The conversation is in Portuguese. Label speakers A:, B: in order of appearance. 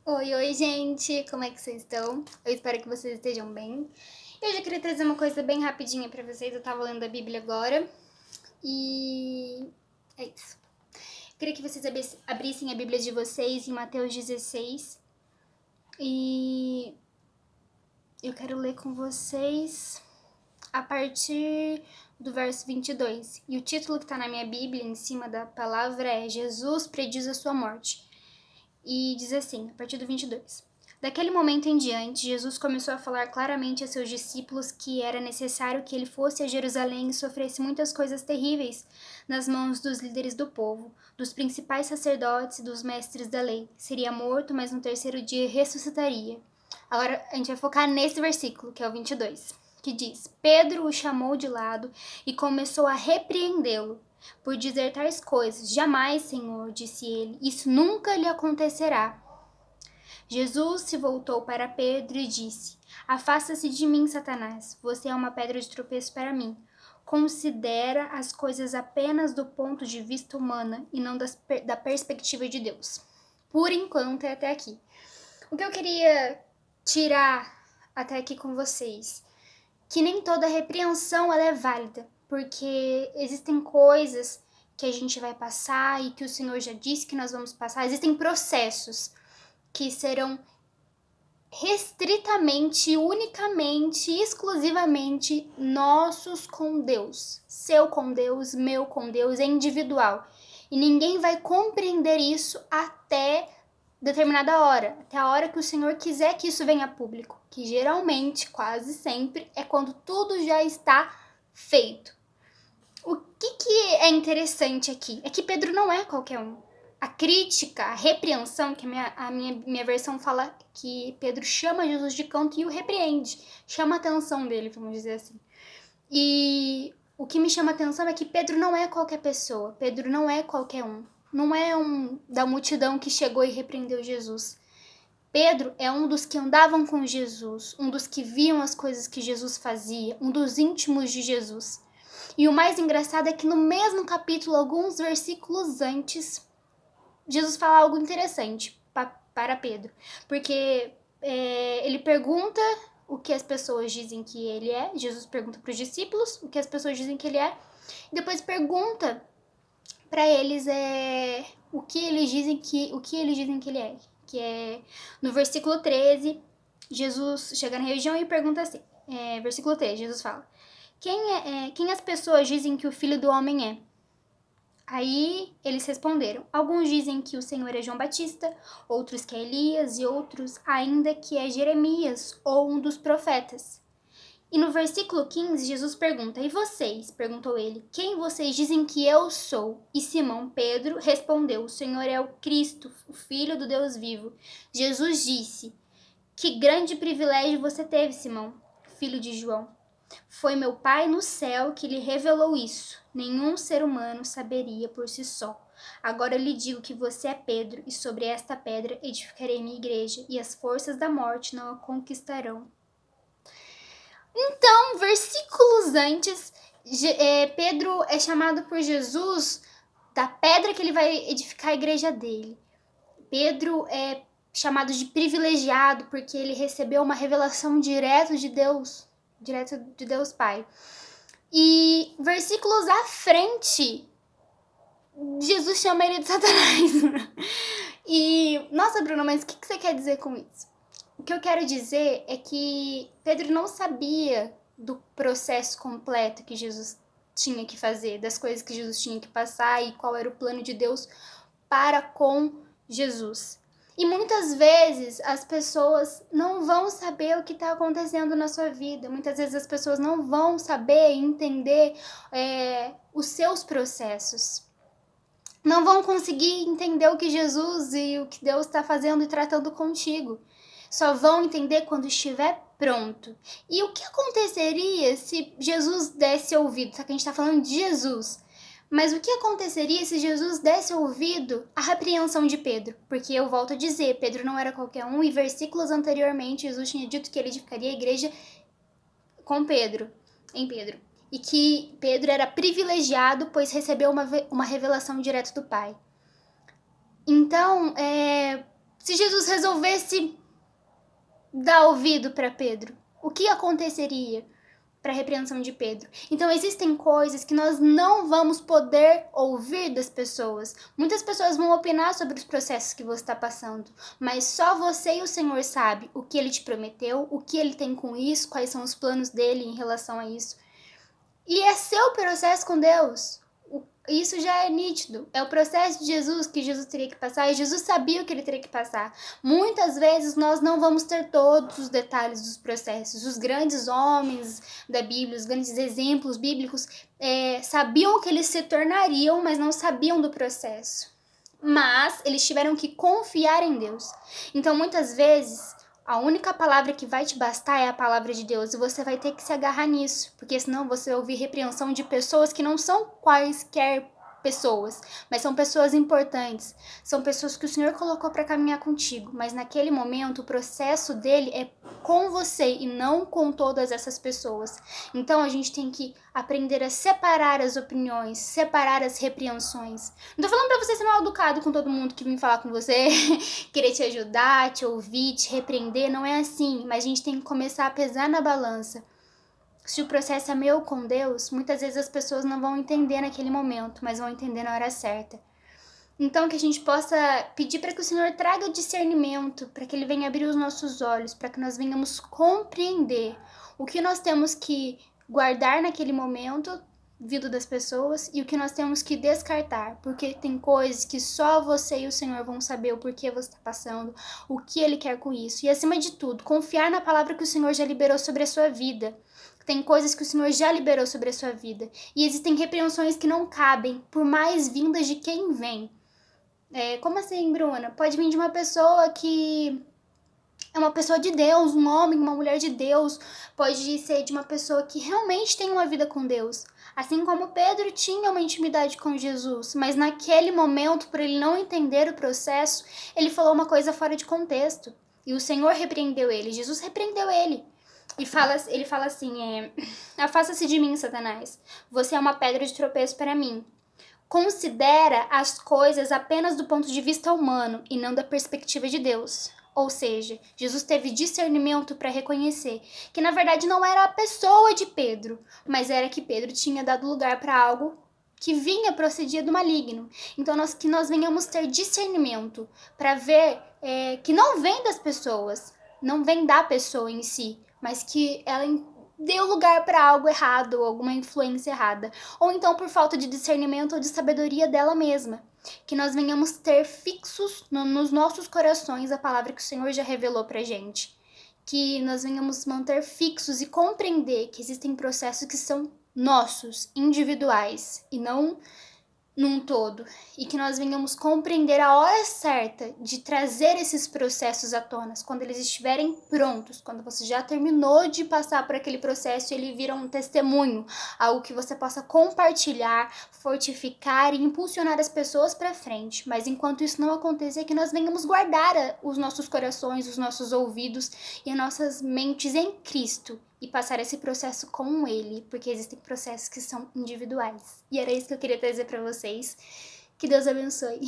A: Oi, gente! Como é que vocês estão? Eu espero que vocês estejam bem. Eu já queria trazer uma coisa bem rapidinha pra vocês. Eu tava lendo a Bíblia agora e é isso. Eu queria que vocês abrissem a Bíblia de vocês em Mateus 16 e eu quero ler com vocês a partir do verso 22. E o título que tá na minha Bíblia, em cima da palavra, é Jesus prediz a sua morte. E diz assim, a partir do 22. Daquele momento em diante, Jesus começou a falar claramente a seus discípulos que era necessário que ele fosse a Jerusalém e sofresse muitas coisas terríveis nas mãos dos líderes do povo, dos principais sacerdotes e dos mestres da lei. Seria morto, mas no terceiro dia ressuscitaria. Agora a gente vai focar nesse versículo, que é o 22, que diz: Pedro o chamou de lado e começou a repreendê-lo por dizer tais coisas. Jamais, Senhor, disse ele, isso nunca lhe acontecerá. Jesus se voltou para Pedro e disse: Afasta-se de mim, Satanás. Você é uma pedra de tropeço para mim. Considera as coisas apenas do ponto de vista humano e não da perspectiva de Deus. Por enquanto é até aqui. O que eu queria tirar até aqui com vocês, que nem toda repreensão ela é válida, porque existem coisas que a gente vai passar e que o Senhor já disse que nós vamos passar, existem processos que serão restritamente, unicamente, exclusivamente nossos com Deus. Seu com Deus, meu com Deus, é individual. E ninguém vai compreender isso até determinada hora, até a hora que o Senhor quiser que isso venha a público, que geralmente, quase sempre, é quando tudo já está feito. O que é interessante aqui? É que Pedro não é qualquer um. A crítica, a repreensão, que a minha versão fala que Pedro chama Jesus de canto e o repreende, chama a atenção dele, vamos dizer assim. E o que me chama a atenção é que Pedro não é qualquer pessoa, Pedro não é qualquer um. Não é um da multidão que chegou e repreendeu Jesus. Pedro é um dos que andavam com Jesus, um dos que viam as coisas que Jesus fazia, um dos íntimos de Jesus. E o mais engraçado é que no mesmo capítulo, alguns versículos antes, Jesus fala algo interessante para Pedro. Porque ele pergunta o que as pessoas dizem que ele é. Jesus pergunta para os discípulos o que as pessoas dizem que ele é. E depois pergunta para eles o que eles dizem que ele é. Que é no versículo 13, Jesus chega na região e pergunta assim. Versículo 13, Jesus fala: quem as pessoas dizem que o Filho do Homem é? Aí eles responderam: alguns dizem que o Senhor é João Batista, outros que é Elias e outros ainda que é Jeremias ou um dos profetas. E no versículo 15, Jesus pergunta: e vocês? Perguntou ele: quem vocês dizem que eu sou? E Simão Pedro respondeu: o Senhor é o Cristo, o Filho do Deus vivo. Jesus disse: que grande privilégio você teve, Simão, filho de João. Foi meu Pai no céu que lhe revelou isso. Nenhum ser humano saberia por si só. Agora eu lhe digo que você é Pedro, e sobre esta pedra edificarei minha igreja, e as forças da morte não a conquistarão. Então, versículos antes, Pedro é chamado por Jesus da pedra que ele vai edificar a igreja dele. Pedro é chamado de privilegiado porque ele recebeu uma revelação direto de Deus Pai. E versículos à frente, Jesus chama ele de Satanás. E, nossa, Bruno, mas o que você quer dizer com isso? O que eu quero dizer é que Pedro não sabia do processo completo que Jesus tinha que fazer, das coisas que Jesus tinha que passar e qual era o plano de Deus para com Jesus. E muitas vezes as pessoas não vão saber o que está acontecendo na sua vida. Muitas vezes as pessoas não vão saber entender os seus processos. Não vão conseguir entender o que Jesus e o que Deus está fazendo e tratando contigo. Só vão entender quando estiver pronto. E o que aconteceria se Jesus desse ouvido? Só que a gente está falando de Jesus. Mas o que aconteceria se Jesus desse ouvido à repreensão de Pedro? Porque eu volto a dizer, Pedro não era qualquer um, e versículos anteriormente Jesus tinha dito que ele edificaria a igreja com Pedro, em Pedro. E que Pedro era privilegiado, pois recebeu uma revelação direto do Pai. Então, Se Jesus resolvesse dar ouvido para Pedro, o que aconteceria para a repreensão de Pedro? Então existem coisas que nós não vamos poder ouvir das pessoas. Muitas pessoas vão opinar sobre os processos que você está passando, mas só você e o Senhor sabe o que Ele te prometeu, o que Ele tem com isso, quais são os planos dele em relação a isso. E é seu processo com Deus. Isso já é nítido. É o processo de Jesus que Jesus teria que passar, e Jesus sabia o que ele teria que passar. Muitas vezes nós não vamos ter todos os detalhes dos processos. Os grandes homens da Bíblia, os grandes exemplos bíblicos, sabiam que eles se tornariam, mas não sabiam do processo. Mas eles tiveram que confiar em Deus. Então, muitas vezes, a única palavra que vai te bastar é a palavra de Deus, e você vai ter que se agarrar nisso, porque senão você vai ouvir repreensão de pessoas que não são quaisquer pessoas, mas são pessoas importantes, são pessoas que o Senhor colocou para caminhar contigo, mas naquele momento o processo dele é com você e não com todas essas pessoas. Então a gente tem que aprender a separar as opiniões, separar as repreensões. Não tô falando pra você ser mal educado com todo mundo que vem falar com você, querer te ajudar, te ouvir, te repreender, não é assim, mas a gente tem que começar a pesar na balança. Se o processo é meu com Deus, muitas vezes as pessoas não vão entender naquele momento, mas vão entender na hora certa. Então, que a gente possa pedir para que o Senhor traga discernimento, para que Ele venha abrir os nossos olhos, para que nós venhamos compreender o que nós temos que guardar naquele momento, vindo das pessoas, e o que nós temos que descartar, porque tem coisas que só você e o Senhor vão saber o porquê você está passando, o que Ele quer com isso. E, acima de tudo, confiar na palavra que o Senhor já liberou sobre a sua vida. Tem coisas que o Senhor já liberou sobre a sua vida. E existem repreensões que não cabem, por mais vindas de quem vem. Como assim, Bruna? Pode vir de uma pessoa que é uma pessoa de Deus, um homem, uma mulher de Deus. Pode ser de uma pessoa que realmente tem uma vida com Deus. Assim como Pedro tinha uma intimidade com Jesus. Mas naquele momento, por ele não entender o processo, ele falou uma coisa fora de contexto. E o Senhor repreendeu ele. Jesus repreendeu ele. E ele fala assim, afasta-se de mim, Satanás. Você é uma pedra de tropeço para mim. Considera as coisas apenas do ponto de vista humano e não da perspectiva de Deus. Ou seja, Jesus teve discernimento para reconhecer que na verdade não era a pessoa de Pedro, mas era que Pedro tinha dado lugar para algo que procedia do maligno. Então que nós venhamos ter discernimento para ver que não vem das pessoas, não vem da pessoa em si, mas que ela deu lugar para algo errado, ou alguma influência errada. Ou então por falta de discernimento ou de sabedoria dela mesma. Que nós venhamos ter fixos nos nossos corações a palavra que o Senhor já revelou pra gente. Que nós venhamos manter fixos e compreender que existem processos que são nossos, individuais, e não num todo, e que nós venhamos compreender a hora certa de trazer esses processos à tona, quando eles estiverem prontos, quando você já terminou de passar por aquele processo e ele vira um testemunho, algo que você possa compartilhar, fortificar e impulsionar as pessoas para frente. Mas enquanto isso não acontecer, que nós venhamos guardar os nossos corações, os nossos ouvidos e as nossas mentes em Cristo, e passar esse processo com ele, porque existem processos que são individuais. E era isso que eu queria trazer para vocês. Que Deus abençoe.